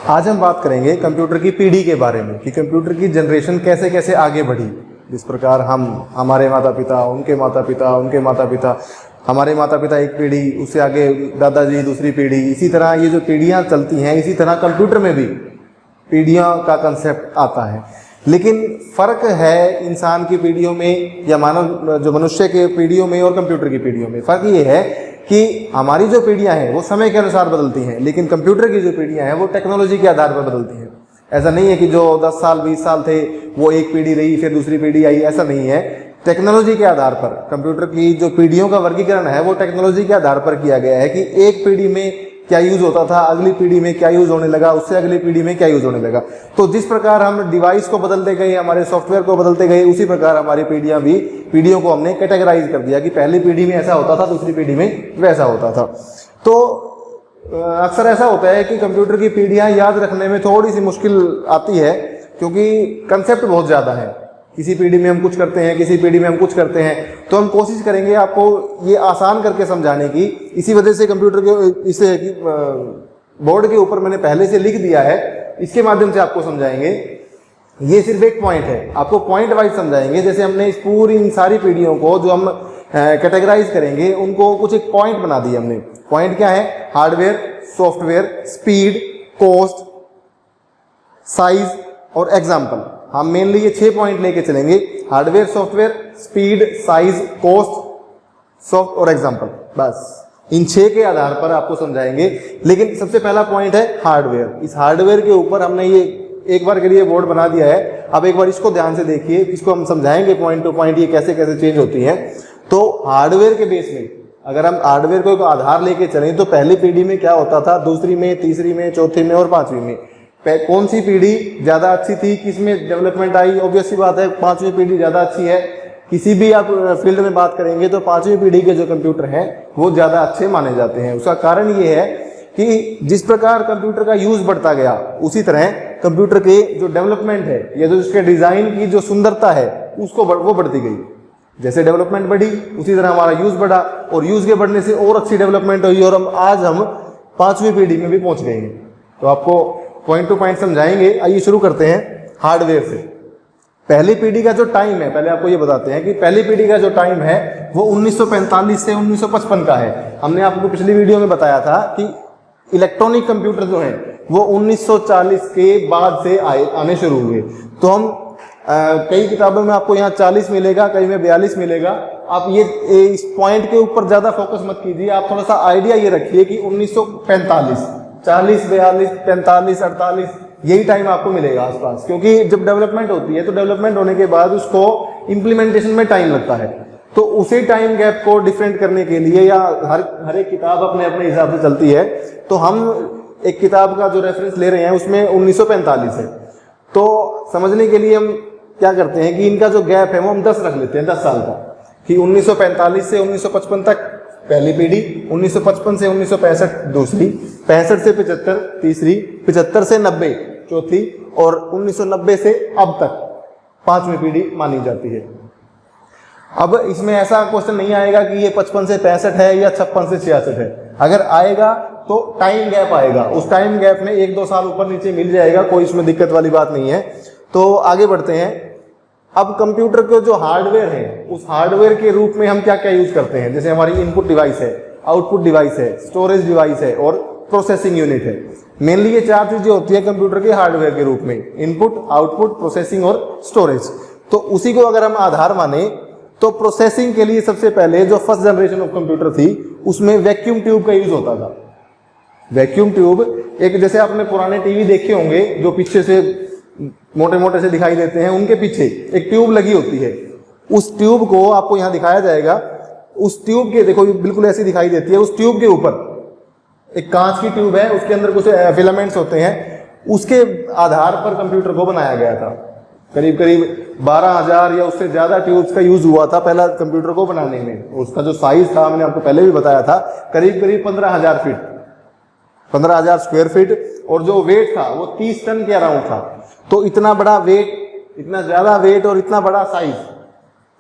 आज हम बात करेंगे कंप्यूटर की पीढ़ी के बारे में कि कंप्यूटर की जनरेशन कैसे कैसे आगे बढ़ी। जिस प्रकार हम, हमारे माता पिता, उनके माता पिता, उनके माता पिता, हमारे माता पिता एक पीढ़ी, उससे आगे दादाजी दूसरी पीढ़ी, इसी तरह ये जो पीढ़ियाँ चलती हैं, इसी तरह कंप्यूटर में भी पीढ़ियाँ का कंसेप्ट आता है। लेकिन फ़र्क है इंसान की पीढ़ियों में या मानव जो मनुष्य के पीढ़ियों में और कंप्यूटर की पीढ़ियों में। फ़र्क ये है कि हमारी जो पीढ़ियाँ हैं वो समय के अनुसार बदलती हैं, लेकिन कंप्यूटर की जो पीढ़ियाँ हैं वो टेक्नोलॉजी के आधार पर बदलती हैं। ऐसा नहीं है कि जो 10 साल 20 साल थे वो एक पीढ़ी रही फिर दूसरी पीढ़ी आई, ऐसा नहीं है। टेक्नोलॉजी के आधार पर कंप्यूटर की जो पीढ़ियों का वर्गीकरण है वो टेक्नोलॉजी के आधार पर किया गया है कि एक पीढ़ी में क्या यूज़ होता था, अगली पीढ़ी में क्या यूज़ होने लगा, उससे अगली पीढ़ी में क्या यूज़ होने लगा। तो जिस प्रकार हम डिवाइस को बदलते गए, हमारे सॉफ्टवेयर को बदलते गए, उसी प्रकार हमारी पीढ़ियों को हमने कैटेगराइज कर दिया कि पहली पीढ़ी में ऐसा होता था, दूसरी पीढ़ी में वैसा होता था। तो अक्सर ऐसा होता है कि कंप्यूटर की पीढ़ियाँ याद रखने में थोड़ी सी मुश्किल आती है क्योंकि कंसेप्ट बहुत ज़्यादा है। किसी पीढ़ी में हम कुछ करते हैं, किसी पीढ़ी में हम कुछ करते हैं, तो हम कोशिश करेंगे आपको ये आसान करके समझाने की। इसी वजह से कंप्यूटर के इसे बोर्ड के ऊपर मैंने पहले से लिख दिया है, इसके माध्यम से आपको समझाएंगे। ये सिर्फ एक पॉइंट है, आपको पॉइंट वाइज समझाएंगे। जैसे हमने इस पूरी इन सारी पीढ़ियों को जो हम कैटेगराइज करेंगे उनको कुछ एक पॉइंट बना दिए हमने। पॉइंट क्या है? Hardware, software, speed, cost, size और एग्जाम्पल। हम मेनली ये 6 पॉइंट लेके चलेंगे: hardware, software, speed, size, cost, soft और एग्जाम्पल। बस इन 6 के आधार पर आपको समझाएंगे। लेकिन सबसे पहला पॉइंट है हार्डवेयर। इस हार्डवेयर के ऊपर हमने ये एक बार के लिए बोर्ड बना दिया है। अब एक बार इसको ध्यान से देखिए, इसको हम समझाएंगे पॉइंट टू पॉइंट ये कैसे कैसे चेंज होती है। तो हार्डवेयर के बेस में अगर हम हार्डवेयर को आधार लेके चलें तो पहली पीढ़ी में क्या होता था, दूसरी में, तीसरी में, चौथी में और 5वीं में कौन सी पीढ़ी ज़्यादा अच्छी थी, किस में डेवलपमेंट आई? ऑब्वियस सी बात है 5वीं पीढ़ी ज़्यादा अच्छी है। किसी भी आप फील्ड में बात करेंगे तो 5वीं पीढ़ी के जो कंप्यूटर हैं वो ज़्यादा अच्छे माने जाते हैं। उसका कारण ये है कि जिस प्रकार कंप्यूटर का यूज़ बढ़ता गया उसी तरह कंप्यूटर के जो डेवलपमेंट है या जो उसके डिज़ाइन की जो सुंदरता है उसको वो बढ़ती गई। जैसे डेवलपमेंट बढ़ी उसी तरह हमारा यूज़ बढ़ा और यूज़ के बढ़ने से और अच्छी डेवलपमेंट हुई और आज हम 5वीं पीढ़ी में भी पहुँच गए हैं। तो आपको पॉइंट टू पॉइंट समझाएंगे। आइए शुरू करते हैं हार्डवेयर से। पहली पीढ़ी का जो टाइम है, पहले आपको ये बताते हैं कि पहली पीढ़ी का जो टाइम है वो 1945 से 1955 का है। हमने आपको पिछली वीडियो में बताया था कि इलेक्ट्रॉनिक कंप्यूटर जो है वो 1940 के बाद से आने शुरू हुए। तो हम कई किताबों में आपको यहाँ 40 मिलेगा, कई में 42 मिलेगा। आप ये इस पॉइंट के ऊपर ज़्यादा फोकस मत कीजिए, आप थोड़ा सा आइडिया ये रखिए कि 1945, 40, 42, 45, 48 यही टाइम आपको मिलेगा आसपास। क्योंकि जब डेवलपमेंट होती है तो डेवलपमेंट होने के बाद उसको इम्प्लीमेंटेशन में टाइम लगता है। तो उसी टाइम गैप को डिफरेंट करने के लिए या हर एक किताब अपने अपने हिसाब से चलती है, तो हम एक किताब का जो रेफरेंस ले रहे हैं उसमें 1945 है। तो समझने के लिए हम क्या करते हैं कि इनका जो गैप है वो हम 10 रख लेते हैं, 10 साल का, कि 1945 से 1955 तक पहली पीढ़ी, 1955 से 1965 दूसरी, 65 से 75 तीसरी, 75 से 90 चौथी और 1990 से अब तक 5वीं पीढ़ी मानी जाती है। अब इसमें ऐसा क्वेश्चन नहीं आएगा कि ये 55 से 65 है या 56 से 66 है। अगर आएगा तो टाइम गैप आएगा, उस टाइम गैप में 1-2 साल ऊपर नीचे मिल जाएगा, कोई इसमें दिक्कत वाली बात नहीं है। तो आगे बढ़ते हैं। अब कंप्यूटर के जो हार्डवेयर है उस हार्डवेयर के रूप में हम क्या क्या यूज करते हैं। जैसे हमारी इनपुट डिवाइस है, आउटपुट डिवाइस है, स्टोरेज डिवाइस है और प्रोसेसिंग यूनिट है। मेनली ये 4 चीजें होती है कंप्यूटर के हार्डवेयर के रूप में: इनपुट, आउटपुट, प्रोसेसिंग और स्टोरेज। तो उसी को अगर हम आधार माने तो प्रोसेसिंग के लिए सबसे पहले जो फर्स्ट जनरेशन ऑफ कंप्यूटर थी उसमें वैक्यूम ट्यूब का यूज होता था। वैक्यूम ट्यूब एक, जैसे आपने पुराने टीवी देखे होंगे जो पीछे से मोटे मोटे से दिखाई देते हैं, उनके पीछे एक ट्यूब लगी होती है। उस ट्यूब को आपको यहाँ दिखाया जाएगा। उस ट्यूब के, देखो बिल्कुल ऐसी दिखाई देती है। उस ट्यूब के ऊपर एक कांच की ट्यूब है, उसके अंदर कुछ फिलामेंट्स होते हैं। उसके आधार पर कंप्यूटर को बनाया गया था। करीब करीब 12,000 या उससे ज्यादा ट्यूब्स का यूज हुआ था पहला कंप्यूटर को बनाने में। उसका जो साइज था मैंने आपको पहले भी बताया था, करीब करीब 15,000 फीट, 15,000 स्क्वायर फीट, और जो वेट था वो 30 टन के अराउंड था। तो इतना बड़ा वेट, इतना ज्यादा वेट और इतना बड़ा साइज,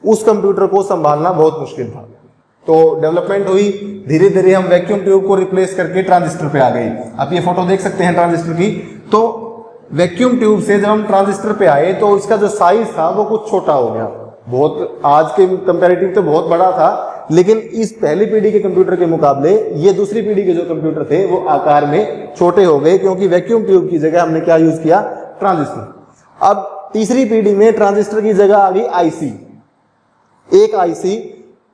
उस कंप्यूटर को संभालना बहुत मुश्किल था। तो डेवलपमेंट हुई, धीरे धीरे हम वैक्यूम ट्यूब को रिप्लेस करके ट्रांजिस्टर पे आ गए। आप ये फोटो देख सकते हैं ट्रांजिस्टर की। तो वैक्यूम ट्यूब से जब हम ट्रांजिस्टर पे आए तो इसका जो साइज था वो कुछ छोटा हो गया, बहुत आज के कंपैरेटिव तो बहुत बड़ा था, लेकिन इस पहली पीढ़ी के कंप्यूटर के मुकाबले ये दूसरी पीढ़ी के जो कंप्यूटर थे वो आकार में छोटे हो गए, क्योंकि वैक्यूम ट्यूब की जगह हमने क्या यूज किया, ट्रांजिस्टर। अब तीसरी पीढ़ी में ट्रांजिस्टर की जगह आ गई आईसी। एक आईसी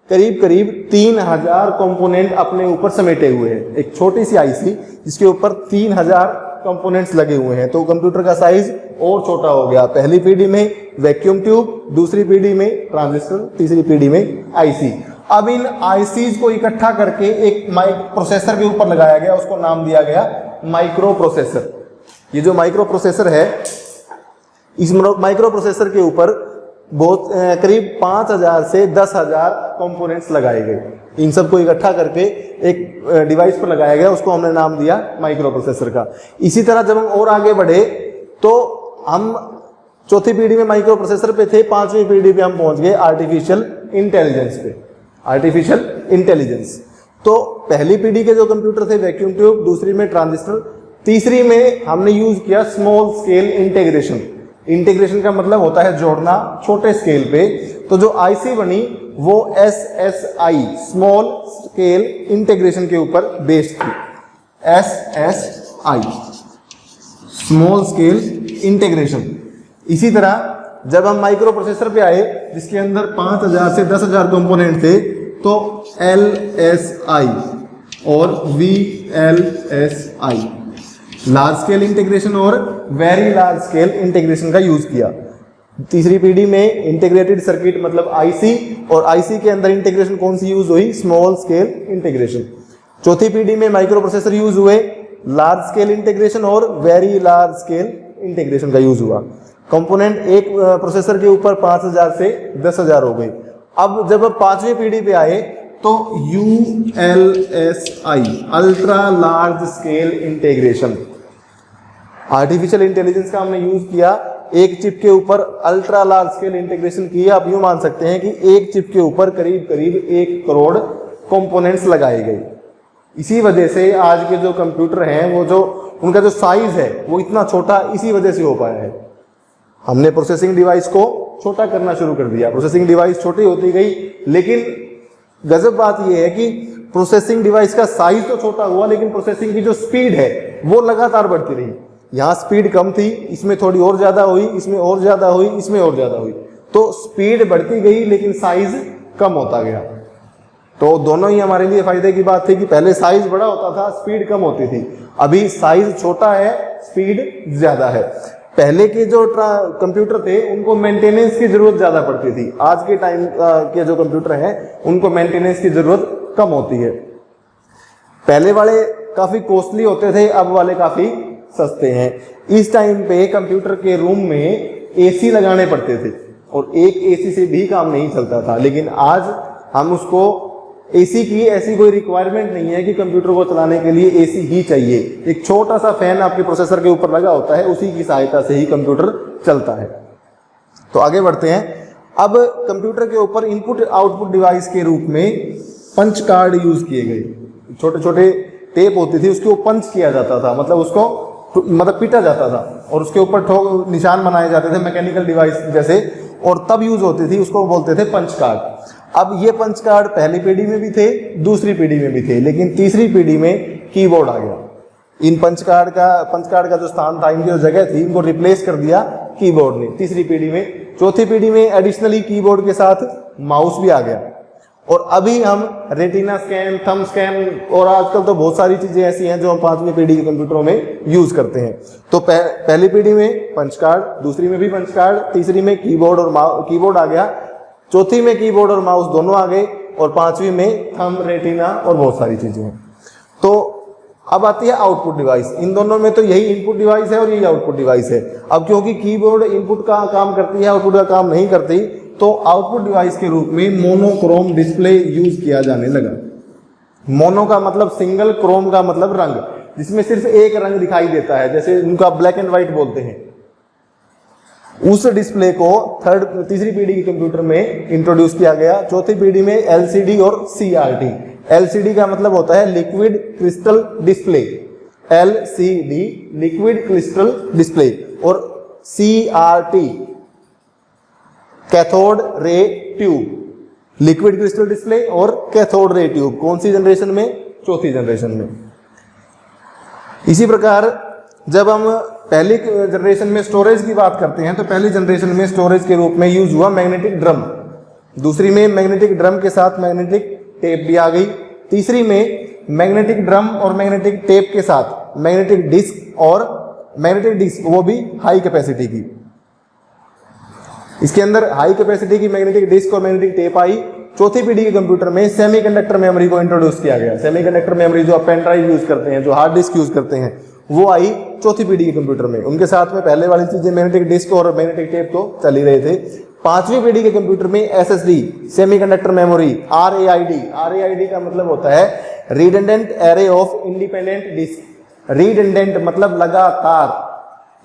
करीब करीब 3000 कंपोनेंट अपने ऊपर समेटे हुए हैं, एक छोटी सी आईसी जिसके ऊपर 3000 कंपोनेंट्स लगे हुए हैं, तो कंप्यूटर का साइज और छोटा हो गया। पहली पीढ़ी में वैक्यूम ट्यूब, दूसरी पीढ़ी में ट्रांजिस्टर, तीसरी पीढ़ी में आईसी। अब इन आईसीज को इकट्ठा करके एक प्रोसेसर के ऊपर लगाया गया, उसको नाम दिया गया माइक्रो प्रोसेसर। ये जो माइक्रो प्रोसेसर है, इस माइक्रो प्रोसेसर के ऊपर बहुत करीब 5000 से 10,000 कंपोनेंट्स लगाए गए। इन सबको इकट्ठा करके एक डिवाइस पर लगाया गया, उसको हमने नाम दिया माइक्रो प्रोसेसर का। इसी तरह जब हम और आगे बढ़े तो हम चौथी पीढ़ी में माइक्रो प्रोसेसर पे थे, पांचवी पीढ़ी पे हम पहुंच गए आर्टिफिशियल इंटेलिजेंस पे। आर्टिफिशियल इंटेलिजेंस, तो पहली पीढ़ी के जो कंप्यूटर थे वैक्यूम ट्यूब, दूसरी में ट्रांजिस्टर, तीसरी में हमने यूज किया स्मॉल स्केल इंटीग्रेशन। इंटीग्रेशन का मतलब होता है जोड़ना छोटे स्केल पे। तो जो आईसी बनी वो SSI स्मॉल स्केल इंटीग्रेशन के ऊपर बेस्ड थी। SSI small scale integration. इसी तरह जब हम माइक्रो प्रोसेसर पे आए जिसके अंदर 5000 से 10,000 कंपोनेंट थे, तो LSI और VLSI लार्ज स्केल इंटीग्रेशन और वेरी लार्ज स्केल इंटीग्रेशन का यूज किया। तीसरी पीढ़ी में इंटीग्रेटेड सर्किट मतलब आईसी, और आईसी के अंदर इंटीग्रेशन कौन सी यूज हुई, स्मॉल स्केल इंटीग्रेशन। चौथी पीढ़ी में माइक्रो प्रोसेसर यूज हुए, लार्ज स्केल इंटीग्रेशन और वेरी लार्ज स्केल इंटीग्रेशन का यूज हुआ। कंपोनेंट एक प्रोसेसर के ऊपर 5000 से 10,000 हो गए। अब जब पांचवी पीढ़ी पे आए तो ULSI ultra large scale integration. Artificial intelligence का हमने यूज किया, एक चिप के ऊपर अल्ट्रा लार्ज स्केल इंटीग्रेशन किया। आप यूं मान सकते हैं कि एक चिप के ऊपर करीब करीब 1 करोड़ कंपोनेंट्स लगाए गए। इसी वजह से आज के जो कंप्यूटर हैं वो जो उनका जो साइज है वो इतना छोटा इसी वजह से हो पाया है। हमने प्रोसेसिंग डिवाइस को छोटा करना शुरू कर दिया, प्रोसेसिंग डिवाइस छोटी होती गई, लेकिन गजब बात यह है कि प्रोसेसिंग डिवाइस का साइज तो छोटा हुआ लेकिन प्रोसेसिंग की जो स्पीड है वो लगातार बढ़ती रही। यहाँ स्पीड कम थी, इसमें थोड़ी और ज्यादा हुई, इसमें और ज्यादा हुई, इसमें और ज्यादा हुई, तो स्पीड बढ़ती गई लेकिन साइज कम होता गया। तो दोनों ही हमारे लिए फायदे की बात थी कि पहले साइज बड़ा होता था, स्पीड कम होती थी। अभी साइज छोटा है, स्पीड ज्यादा है। पहले के जो कंप्यूटर थे उनको मेंटेनेंस की जरूरत ज्यादा पड़ती थी, आज के टाइम के जो कंप्यूटर हैं उनको मेंटेनेंस की जरूरत कम होती है। पहले वाले काफी कॉस्टली होते थे, अब वाले काफी सस्ते हैं। इस टाइम पे कंप्यूटर के रूम में एसी लगाने पड़ते थे और एक एसी से भी काम नहीं चलता था, लेकिन आज हम उसको एसी की ऐसी कोई रिक्वायरमेंट नहीं है कि कंप्यूटर को चलाने के लिए एसी ही चाहिए। एक छोटा सा फैन आपके प्रोसेसर के ऊपर लगा होता है, उसी की सहायता से ही कंप्यूटर चलता है। तो आगे बढ़ते हैं। अब कंप्यूटर के ऊपर इनपुट आउटपुट डिवाइस के रूप में पंच कार्ड यूज किए गए। छोटे छोटे टेप होती थी, उसको पंच किया जाता था, मतलब उसको पीटा जाता था और उसके ऊपर निशान बनाए जाते थे मैकेनिकल डिवाइस जैसे, और तब यूज होती थी, उसको बोलते थे पंच कार्ड। अब ये पंच कार्ड पहली पीढ़ी में भी थे, दूसरी पीढ़ी में भी थे, लेकिन तीसरी पीढ़ी में कीबोर्ड आ गया। इन पंच कार्ड का जो स्थान था, इनकी जो जगह थी, इनको रिप्लेस कर दिया कीबोर्ड ने तीसरी पीढ़ी में। चौथी पीढ़ी में एडिशनली कीबोर्ड के साथ माउस भी आ गया। और अभी हम रेटिना स्कैन, थंब स्कैन और आजकल तो बहुत सारी चीजें ऐसी हैं जो हम पांचवी पीढ़ी के कंप्यूटरों में यूज करते हैं। तो पहली पीढ़ी में पंच कार्ड, दूसरी में भी पंच कार्ड, तीसरी में कीबोर्ड और कीबोर्ड आ गया, चौथी में कीबोर्ड और माउस दोनों आ गए, और पांचवी में थंब, रेटिना और बहुत सारी चीजें हैं। तो अब आती है आउटपुट डिवाइस। इन दोनों में तो यही इनपुट डिवाइस है और यही आउटपुट डिवाइस है। अब क्योंकि कीबोर्ड इनपुट का काम करती है, आउटपुट का काम नहीं करती, तो आउटपुट डिवाइस के रूप में मोनोक्रोम डिस्प्ले यूज किया जाने लगा। मोनो का मतलब सिंगल, क्रोम का मतलब रंग, जिसमें सिर्फ एक रंग दिखाई देता है, जैसे उनका ब्लैक एंड व्हाइट बोलते हैं। उस डिस्प्ले को तीसरी पीढ़ी के कंप्यूटर में इंट्रोड्यूस किया गया। चौथी पीढ़ी में एलसीडी और सीआरटी। एलसीडी का मतलब होता है liquid crystal display, LCD liquid crystal display, और CRT cathode ray tube, liquid crystal display और कैथोड रे ट्यूब। कौन सी जनरेशन में? चौथी जनरेशन में। इसी प्रकार जब हम पहली जनरेशन में स्टोरेज की बात करते हैं तो पहली जनरेशन में स्टोरेज के रूप में यूज हुआ मैग्नेटिक ड्रम, दूसरी में मैग्नेटिक ड्रम के साथ मैग्नेटिक टेप भी आ गई, तीसरी में मैग्नेटिक ड्रम और मैग्नेटिक टेप के साथ मैग्नेटिक डिस्क, और मैग्नेटिक डिस्क वो भी हाई कैपेसिटी की। इसके अंदर हाई कैपेसिटी की मैग्नेटिक डिस्क और मैग्नेटिक टेप आई। चौथी पीढ़ी के कंप्यूटर में सेमीकंडक्टर मेमोरी को इंट्रोड्यूस किया गया। सेमीकंडक्टर मेमोरी जो आप पेन ड्राइव यूज करते हैं, जो हार्ड डिस्क यूज करते हैं, वो आई चौथी पीढ़ी के कंप्यूटर में। उनके साथ में पहले वाली चीजें मैग्नेटिक डिस्क और मैग्नेटिक टेप तो चल ही रहे थे। पांचवी पीढ़ी के कंप्यूटर में SSD सेमीकंडक्टर मेमोरी, RAID का मतलब होता है redundant array of independent disk. Redundant मतलब लगातार,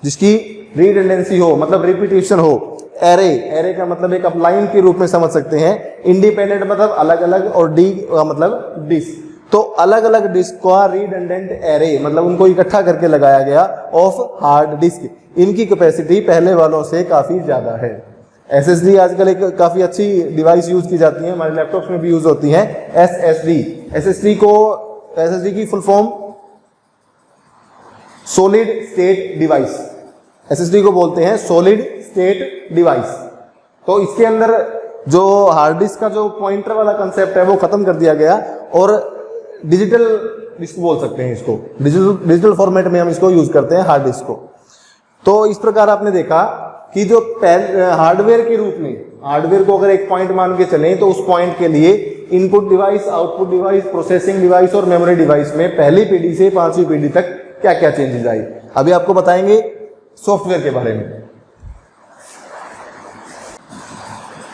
जिसकी रिडंडेंसी हो मतलब रिपीटेशन हो। एरे का मतलब एक आप लाइन के रूप में समझ सकते हैं। इंडिपेंडेंट मतलब अलग अलग, और डी मतलब डिस्क। तो अलग अलग डिस्क का रिडंडेंट एरे मतलब उनको इकट्ठा करके लगाया गया ऑफ हार्ड डिस्क। इनकी कैपेसिटी पहले वालों से काफी ज्यादा है। SSD आजकल एक काफी अच्छी डिवाइस यूज की जाती है, हमारे लैपटॉप्स में भी यूज होती है। SSD की full form solid state device, SSD को बोलते हैं सॉलिड स्टेट डिवाइस। तो इसके अंदर जो हार्ड डिस्क का जो पॉइंटर वाला कंसेप्ट है वो खत्म कर दिया गया, और डिजिटल डिस्क बोल सकते हैं इसको। डिजिटल फॉर्मेट में हम इसको यूज करते हैं हार्ड डिस्क को। तो इस प्रकार आपने देखा कि जो हार्डवेयर के रूप में, हार्डवेयर को अगर एक पॉइंट मान के चलें तो उस पॉइंट के लिए input device, output device, processing device और मेमोरी डिवाइस में पहली पीढ़ी से पांचवी पीढ़ी तक क्या क्या चेंजेस आई, अभी आपको बताएंगे सॉफ्टवेयर के बारे में।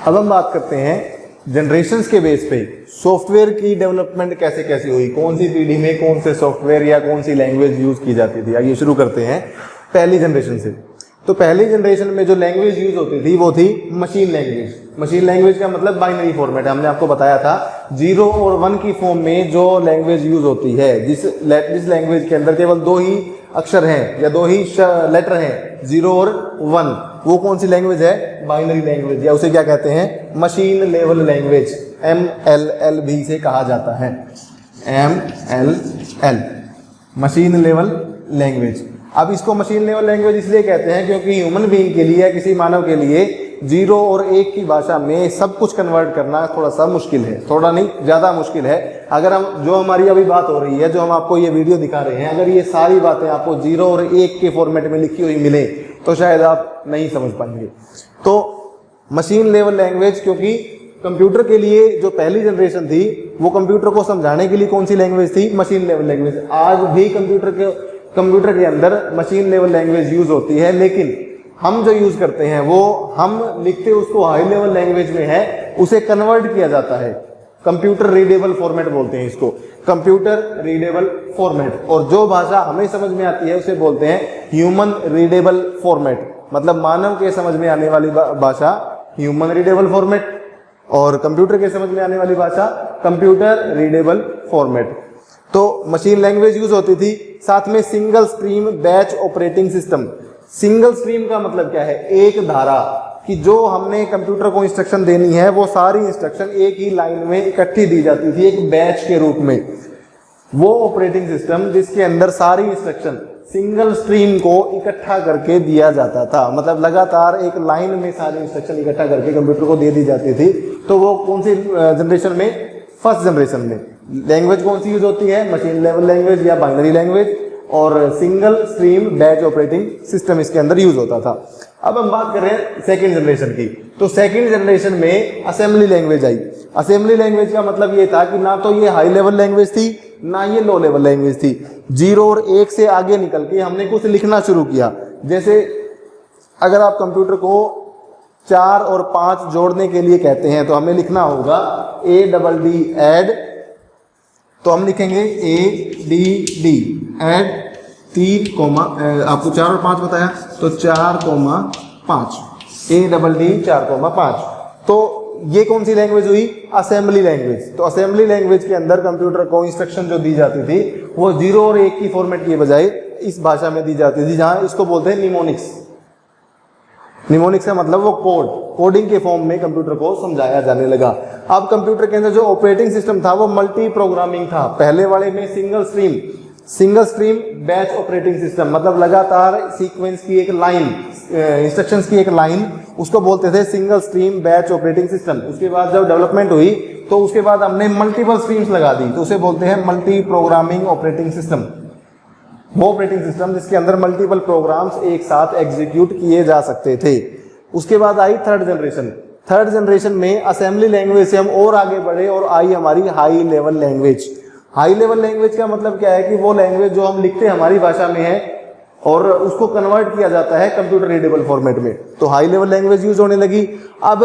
अब हम बात करते हैं जनरेशंस के बेस पे सॉफ्टवेयर की डेवलपमेंट कैसे कैसे हुई, कौन सी पीढ़ी में कौन से सॉफ्टवेयर या कौन सी लैंग्वेज यूज की जाती थी। आइए शुरू करते हैं पहली जनरेशन से। तो पहली जनरेशन में जो लैंग्वेज यूज होती थी वो थी मशीन लैंग्वेज। मशीन लैंग्वेज का मतलब बाइनरी फॉर्मेट, हमने आपको बताया था 0 और 1 की फॉर्म में जो लैंग्वेज यूज होती है, जिस लैंग्वेज के अंदर केवल 2 ही अक्षर हैं या 2 ही लेटर हैं, 0 और 1, वो कौन सी लैंग्वेज है? बाइनरी लैंग्वेज, या उसे क्या कहते हैं? मशीन लेवल लैंग्वेज, MLL भी से कहा जाता है। MLL machine level language. अब इसको मशीन लेवल लैंग्वेज इसलिए कहते हैं क्योंकि ह्यूमन बीइंग के लिए या किसी मानव के लिए 0 और 1 की भाषा में सब कुछ कन्वर्ट करना थोड़ा सा मुश्किल है, थोड़ा नहीं ज़्यादा मुश्किल है। अगर हम जो हमारी अभी बात हो रही है, जो हम आपको ये वीडियो दिखा रहे हैं, अगर ये सारी बातें आपको 0 और 1 के फॉर्मेट में लिखी हुई मिले तो शायद आप नहीं समझ पाएंगे। तो मशीन लेवल लैंग्वेज, क्योंकि कंप्यूटर के लिए जो पहली जनरेशन थी वो कंप्यूटर को समझाने के लिए कौन सी लैंग्वेज थी? Machine level language. आज भी कंप्यूटर के अंदर मशीन लेवल लैंग्वेज यूज होती है, लेकिन हम जो यूज करते हैं वो हम लिखते उसको हाई लेवल लैंग्वेज में है, उसे कन्वर्ट किया जाता है। कंप्यूटर रीडेबल फॉर्मेट बोलते हैं इसको, कंप्यूटर रीडेबल फॉर्मेट। और जो भाषा हमें समझ में आती है उसे बोलते हैं ह्यूमन रीडेबल फॉर्मेट, मतलब मानव के समझ में आने वाली भाषा ह्यूमन रीडेबल फॉर्मेट, और कंप्यूटर के समझ में आने वाली भाषा कंप्यूटर रीडेबल फॉर्मेट। तो मशीन लैंग्वेज यूज होती थी। साथ में single stream batch operating system. Single stream का मतलब क्या है? एक धारा, कि जो हमने कंप्यूटर को इंस्ट्रक्शन देनी है वो सारी इंस्ट्रक्शन एक ही लाइन में इकट्ठी दी जाती थी एक बैच के रूप में। वो ऑपरेटिंग सिस्टम जिसके अंदर सारी इंस्ट्रक्शन सिंगल स्ट्रीम को इकट्ठा करके दिया जाता था, मतलब लगातार एक लाइन में सारी इंस्ट्रक्शन इकट्ठा करके कंप्यूटर को दे दी जाती थी। तो वो कौन सी जनरेशन में? फर्स्ट जनरेशन में। लैंग्वेज कौन सी यूज होती है? मशीन लेवल लैंग्वेज या बाइनरी लैंग्वेज, और single stream batch operating system इसके अंदर यूज होता था। अब हम बात कर रहे हैं सेकेंड जनरेशन की। तो सेकेंड जनरेशन में assembly language I. Assembly language का मतलब ये था कि ना तो ये हाई लेवल लैंग्वेज थी ना ये लो लेवल लैंग्वेज थी। 0 और 1 से आगे निकल के हमने कुछ लिखना शुरू किया। जैसे अगर आप कंप्यूटर को 4 और 5 जोड़ने के लिए कहते हैं तो हमें लिखना होगा ADD ऐड, तो हम लिखेंगे ADD ऐड 3, आपको 4 और 5 बताया तो 4,5 ADD 4,5। तो ये कौन सी लैंग्वेज हुई? Assembly language. तो असेंबली लैंग्वेज के अंदर कंप्यूटर को इंस्ट्रक्शन जो दी जाती थी वो 0 और 1 की फॉर्मेट के बजाय इस भाषा में दी जाती थी, जहां इसको बोलते हैं निमोनिक्स। निमोनिक्स का मतलब वो कोडिंग के फॉर्म में कंप्यूटर को समझाया जाने लगा। अब कंप्यूटर के अंदर जो ऑपरेटिंग सिस्टम था वो मल्टी प्रोग्रामिंग था। पहले वाले में single stream batch operating system, मतलब लगातार सीक्वेंस की एक लाइन, इंस्ट्रक्शंस की एक लाइन, उसको बोलते थे single stream batch operating system. उसके बाद जब डेवलपमेंट हुई तो उसके बाद हमने मल्टीपल स्ट्रीम्स लगा दी, तो उसे बोलते हैं मल्टी प्रोग्रामिंग ऑपरेटिंग सिस्टम। वो ऑपरेटिंग सिस्टम जिसके अंदर मल्टीपल प्रोग्राम्स एक साथ एग्जीक्यूट किए जा सकते थे। उसके बाद आई थर्ड जनरेशन में असेंबली लैंग्वेज से हम और आगे बढ़े और आई हमारी high level language. High level language का मतलब क्या है कि वो लैंग्वेज जो हम लिखते हैं हमारी भाषा में है और उसको कन्वर्ट किया जाता है कंप्यूटर रीडेबल फॉर्मेट में, तो हाई लेवल लैंग्वेज यूज होने लगी। अब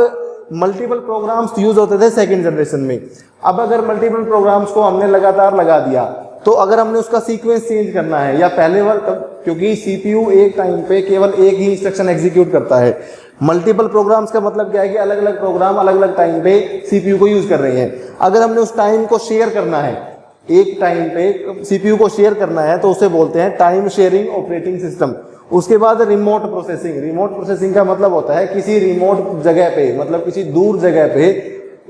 मल्टीपल प्रोग्राम्स यूज होते थे सेकंड जनरेशन में। अब अगर मल्टीपल प्रोग्राम्स को हमने लगातार लगा दिया तो अगर हमने उसका सीक्वेंस चेंज करना है या पहले बार, क्योंकि सीपीयू एक टाइम पे केवल एक ही इंस्ट्रक्शन एग्जीक्यूट करता है। मल्टीपल प्रोग्राम्स का मतलब क्या है कि अलग अलग प्रोग्राम अलग अलग टाइम पे सीपीयू को यूज कर रहे हैं। अगर हमने उस टाइम को शेयर करना है, एक टाइम पे सीपीयू को शेयर करना है, तो उसे बोलते हैं टाइम शेयरिंग ऑपरेटिंग सिस्टम। उसके बाद रिमोट प्रोसेसिंग का मतलब होता है किसी रिमोट जगह पे, मतलब किसी दूर जगह पे।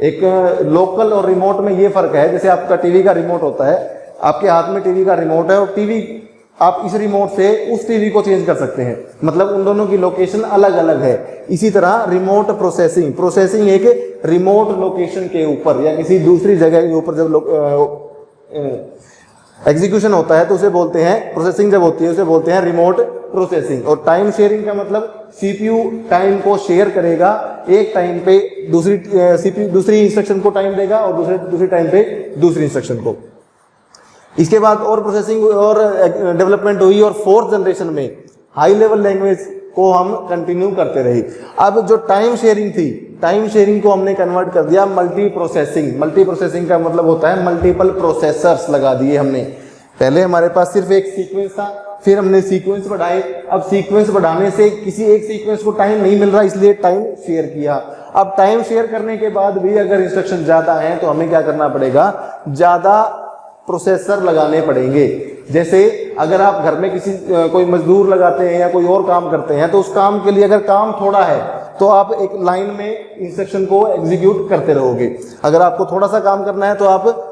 एक लोकल और रिमोट में ये फर्क है, जैसे आपका टीवी का रिमोट होता है, आपके हाथ में टीवी का रिमोट है और टीवी आप इस रिमोट से उस टीवी को चेंज कर सकते हैं, मतलब उन दोनों की लोकेशन अलग अलग है। इसी तरह रिमोट प्रोसेसिंग एक रिमोट लोकेशन के ऊपर या किसी दूसरी जगह के ऊपर जब एग्जीक्यूशन होता है तो उसे बोलते हैं, प्रोसेसिंग जब होती है उसे बोलते हैं रिमोट प्रोसेसिंग। और टाइम शेयरिंग का मतलब सीपीयू टाइम को शेयर करेगा, एक टाइम पे दूसरी इंस्ट्रक्शन को टाइम देगा और दूसरे टाइम पे दूसरी इंस्ट्रक्शन को। इसके बाद और प्रोसेसिंग और डेवलपमेंट हुई और फोर्थ जनरेशन में हाई लेवल लैंग्वेज को हम कंटिन्यू करते रहे। अब जो टाइम शेयरिंग थी, टाइम शेयरिंग को हमने कन्वर्ट कर दिया मल्टी प्रोसेसिंग का मतलब होता है मल्टीपल प्रोसेसर्स लगा दिए हमने। पहले हमारे पास सिर्फ एक सीक्वेंस था, फिर हमने सीक्वेंस बढ़ाए। अब सीक्वेंस बढ़ाने से किसी एक सीक्वेंस को टाइम नहीं मिल रहा, इसलिए टाइम शेयर किया। अब टाइम शेयर करने के बाद भी अगर इंस्ट्रक्शन ज्यादा है तो हमें क्या करना पड़ेगा, ज्यादा प्रोसेसर लगाने पड़ेंगे। जैसे अगर आप घर में कोई मजदूर लगाते हैं या कोई और काम करते हैं, तो उस काम के लिए अगर काम थोड़ा है तो आप एक लाइन में इंस्ट्रक्शन को एग्जीक्यूट करते रहोगे। अगर आपको थोड़ा सा काम करना है तो आप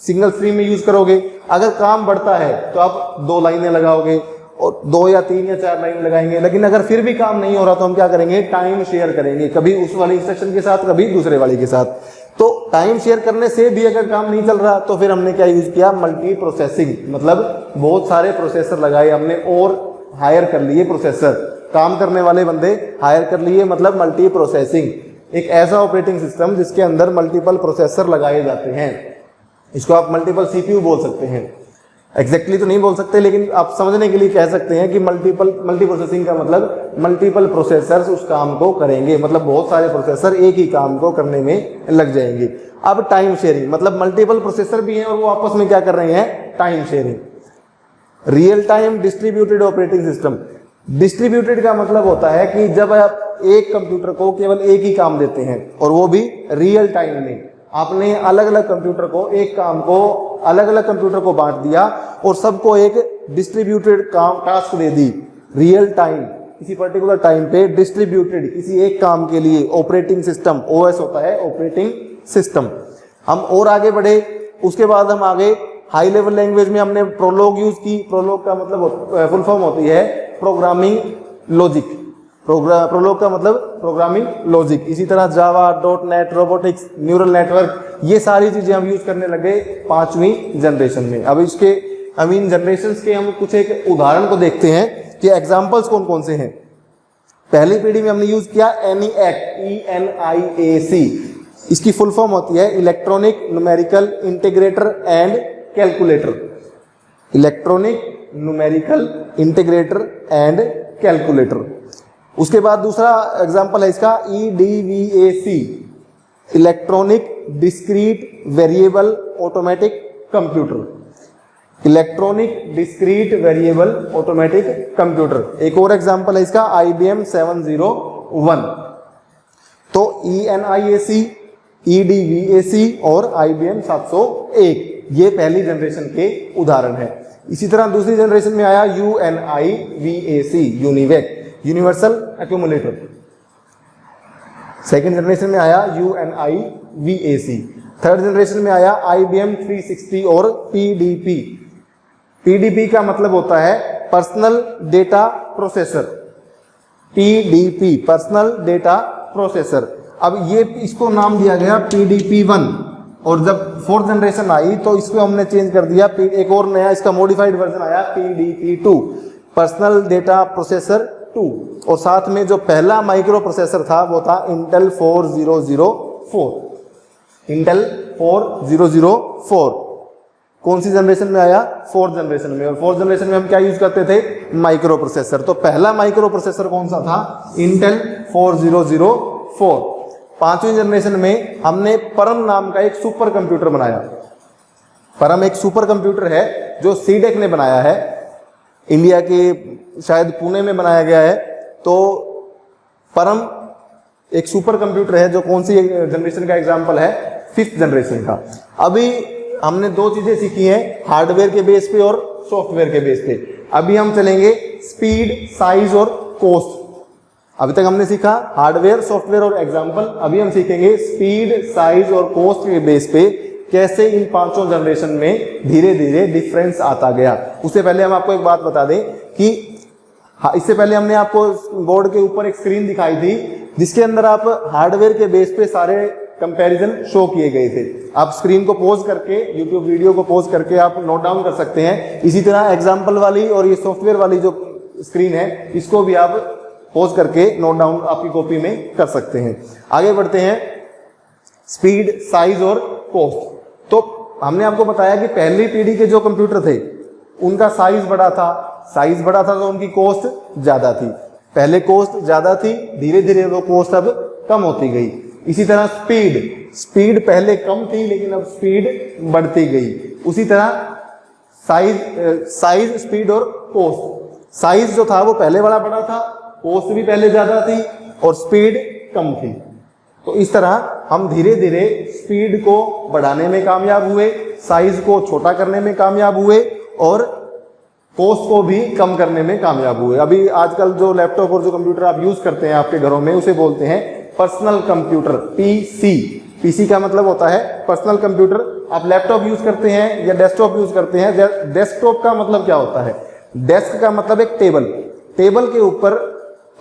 सिंगल स्ट्रीम में यूज करोगे। अगर काम बढ़ता है तो आप 2 लाइनें लगाओगे और 2 या 3 या 4 लाइन लगाएंगे। लेकिन अगर फिर भी काम नहीं हो रहा तो हम क्या करेंगे, टाइम शेयर करेंगे, कभी उस वाले इंस्ट्रक्शन के साथ कभी दूसरे वाले के साथ। तो टाइम शेयर करने से भी अगर काम नहीं चल रहा तो फिर हमने क्या यूज किया, मल्टी प्रोसेसिंग, मतलब बहुत सारे प्रोसेसर लगाए हमने और हायर कर लिए प्रोसेसर, काम करने वाले बंदे हायर कर लिए, मतलब मल्टी प्रोसेसिंग। एक ऐसा ऑपरेटिंग सिस्टम जिसके अंदर मल्टीपल प्रोसेसर लगाए जाते हैं, इसको आप मल्टीपल सीपीयू बोल सकते हैं। एग्जैक्टली तो नहीं बोल सकते, लेकिन आप समझने के लिए कह सकते हैं कि मल्टी प्रोसेसिंग का मतलब मल्टीपल प्रोसेसर्स उस काम को करेंगे, मतलब बहुत सारे प्रोसेसर एक ही काम को करने में लग जाएंगे। अब टाइम शेयरिंग, मतलब मल्टीपल प्रोसेसर भी हैं और वो आपस में क्या कर रहे हैं, time sharing. Real time distributed operating system, distributed का मतलब होता है कि जब आप एक कंप्यूटर को केवल एक ही काम देते हैं और वो भी रियल टाइम में, आपने अलग अलग कंप्यूटर को एक काम को अलग अलग कंप्यूटर को बांट दिया और सबको एक डिस्ट्रीब्यूटेड काम टास्क दे दी रियल टाइम, किसी पर्टिकुलर टाइम पे डिस्ट्रीब्यूटेड किसी एक काम के लिए ऑपरेटिंग सिस्टम, ओएस होता है ऑपरेटिंग सिस्टम। हम और आगे बढ़े, उसके बाद हम आगे हाई लेवल लैंग्वेज में हमने प्रोलॉग यूज की। प्रोलॉग का मतलब फुल फॉर्म होती है प्रोग्रामिंग लॉजिक, प्रोलॉग का मतलब प्रोग्रामिंग लॉजिक। इसी तरह जावा, .NET, रोबोटिक्स, न्यूरल नेटवर्क, ये सारी चीजें हम यूज करने लगे 5वीं जनरेशन में। अब इन जनरेशंस के हम कुछ एक उदाहरण को देखते हैं कि एग्जांपल्स कौन कौन से हैं। पहली पीढ़ी में हमने यूज किया ENIAC, इसकी फुल फॉर्म होती है electronic numerical integrator and calculator, electronic numerical integrator and calculator. उसके बाद दूसरा एग्जांपल है इसका EDVAC, electronic discrete variable automatic computer, electronic discrete variable automatic computer. एक और एग्जांपल है इसका IBM 701। तो ENIAC, EDVAC और IBM 701 ये पहली जनरेशन के उदाहरण है। इसी तरह दूसरी जनरेशन में आया UNIVAC, UNIVAC, universal accumulator. Second generation में आया UNIVAC। थर्ड जनरेशन में आया IBM 360 और PDP। PDP का मतलब होता है personal data processor, PDP personal data processor. अब ये इसको नाम दिया गया PDP-1 और जब फोर्थ जनरेशन आई तो इसको हमने चेंज कर दिया, एक और नया इसका मॉडिफाइड वर्जन आया PDP-2 पर्सनल डेटा प्रोसेसर 2। और साथ में जो पहला माइक्रो प्रोसेसर था वो था इंटेल 4004, इंटेल 4004। कौन सी जनरेशन में आया? फोर्थ जनरेशन में। और फोर्थ जनरेशन में हम क्या यूज करते थे? Micro processor. तो पहला माइक्रो प्रोसेसर कौन सा था? इंटेल 4004। पांचवी जनरेशन में हमने परम नाम का एक सुपर कंप्यूटर बनाया। परम एक सुपर कंप्यूटर है जो सीडेक ने बनाया है, इंडिया के शायद पुणे में बनाया गया है। तो परम एक सुपर कंप्यूटर है जो कौन सी जनरेशन का एग्जाम्पल है? फिफ्थ जनरेशन का। अभी हमने दो चीजें सीखी हैं, हार्डवेयर के बेस पे और सॉफ्टवेयर के बेस पे। अभी हम चलेंगे स्पीड, साइज और कॉस्ट। अभी तक हमने सीखा हार्डवेयर, सॉफ्टवेयर और एग्जाम्पल। अभी हम सीखेंगे स्पीड, साइज और कॉस्ट के बेस पे कैसे इन पांचों जनरेशन में धीरे धीरे डिफरेंस आता गया। उससे पहले हम आपको एक बात बता दें कि इससे पहले हमने आपको बोर्ड के ऊपर एक स्क्रीन दिखाई थी जिसके अंदर आप हार्डवेयर के बेस पे सारे कंपैरिजन शो किए गए थे। आप स्क्रीन को पॉज करके, यूट्यूब वीडियो को पॉज करके आप नोट डाउन कर सकते हैं। इसी तरह एग्जाम्पल वाली और ये सॉफ्टवेयर वाली जो स्क्रीन है इसको भी आप पॉज करके नोट डाउन आपकी कॉपी में कर सकते हैं। आगे बढ़ते हैं, स्पीड, साइज और कॉस्ट। तो हमने आपको बताया कि पहली पीढ़ी के जो कंप्यूटर थे उनका साइज बड़ा था, साइज बड़ा था तो उनकी कॉस्ट ज्यादा थी। पहले कॉस्ट ज्यादा थी, धीरे धीरे वो कॉस्ट अब कम होती गई। इसी तरह स्पीड, स्पीड पहले कम थी लेकिन अब स्पीड बढ़ती गई। उसी तरह साइज, स्पीड और कॉस्ट। साइज जो था वो पहले वाला बड़ा था, कॉस्ट भी पहले ज्यादा थी और स्पीड कम थी। तो इस तरह हम धीरे धीरे स्पीड को बढ़ाने में कामयाब हुए, साइज को छोटा करने में कामयाब हुए और कॉस्ट को भी कम करने में कामयाब हुए। अभी आजकल जो लैपटॉप और जो कंप्यूटर आप यूज करते हैं आपके घरों में उसे बोलते हैं पर्सनल कंप्यूटर, पीसी। पीसी का मतलब होता है पर्सनल कंप्यूटर। आप लैपटॉप यूज करते हैं या डेस्कटॉप यूज करते हैं। डेस्कटॉप का मतलब क्या होता है? डेस्क का मतलब एक टेबल, टेबल के ऊपर,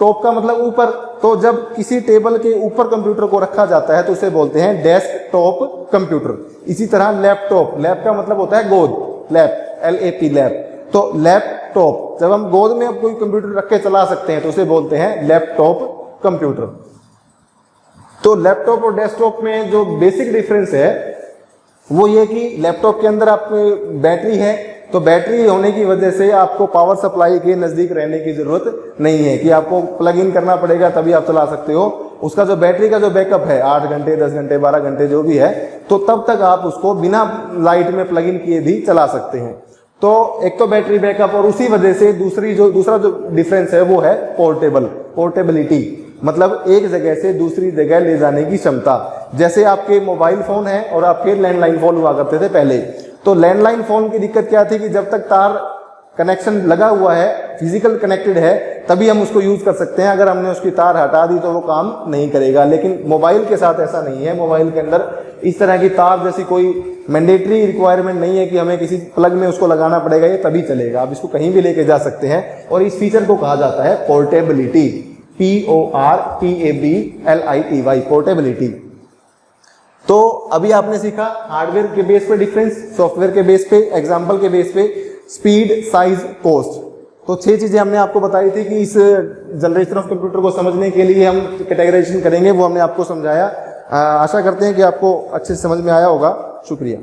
टॉप का मतलब ऊपर। तो जब किसी टेबल के ऊपर कंप्यूटर को रखा जाता है तो उसे बोलते हैं डेस्कटॉप कंप्यूटर। इसी तरह लैपटॉप, लैप का मतलब होता है गोद, लैप, LAP लैप। तो लैपटॉप, जब हम गोद में अब कोई कंप्यूटर रख के चला सकते हैं तो उसे बोलते हैं लैपटॉप कंप्यूटर। तो लैपटॉप और डेस्कटॉप में जो बेसिक डिफरेंस है वो ये कि लैपटॉप के अंदर आपकी बैटरी है, तो बैटरी होने की वजह से आपको पावर सप्लाई के नज़दीक रहने की ज़रूरत नहीं है कि आपको प्लग इन करना पड़ेगा तभी आप चला सकते हो। उसका जो बैटरी का जो बैकअप है 8 घंटे, 10 घंटे, 12 घंटे जो भी है, तो तब तक आप उसको बिना लाइट में प्लग इन किए भी चला सकते हैं। तो एक तो बैटरी बैकअप और उसी वजह से दूसरा जो डिफरेंस है वो है पोर्टेबिलिटी, मतलब एक जगह से दूसरी जगह ले जाने की क्षमता। जैसे आपके मोबाइल फोन है और आपके लैंडलाइन फोन हुआ करते थे पहले। तो लैंडलाइन फोन की दिक्कत क्या थी कि जब तक तार कनेक्शन लगा हुआ है, फिजिकल कनेक्टेड है, तभी हम उसको यूज कर सकते हैं। अगर हमने उसकी तार हटा दी तो वो काम नहीं करेगा। लेकिन मोबाइल के साथ ऐसा नहीं है। मोबाइल के अंदर इस तरह की तार जैसी कोई मैंडेटरी रिक्वायरमेंट नहीं है कि हमें किसी प्लग में उसको लगाना पड़ेगा, ये तभी चलेगा। आप इसको कहीं भी लेके जा सकते हैं और इस फीचर को कहा जाता है पोर्टेबिलिटी, PORTABLITY, पोर्टेबिलिटी। तो अभी आपने सीखा हार्डवेयर के बेस पे डिफरेंस, सॉफ्टवेयर के बेस पे, एग्जाम्पल के बेस पे, स्पीड, साइज, कॉस्ट। तो 6 चीजें हमने आपको बताई थी कि इस जनरेशन ऑफ कंप्यूटर को समझने के लिए हम कैटेगराइजेशन करेंगे, वो हमने आपको समझाया। आशा करते हैं कि आपको अच्छे से समझ में आया होगा। शुक्रिया।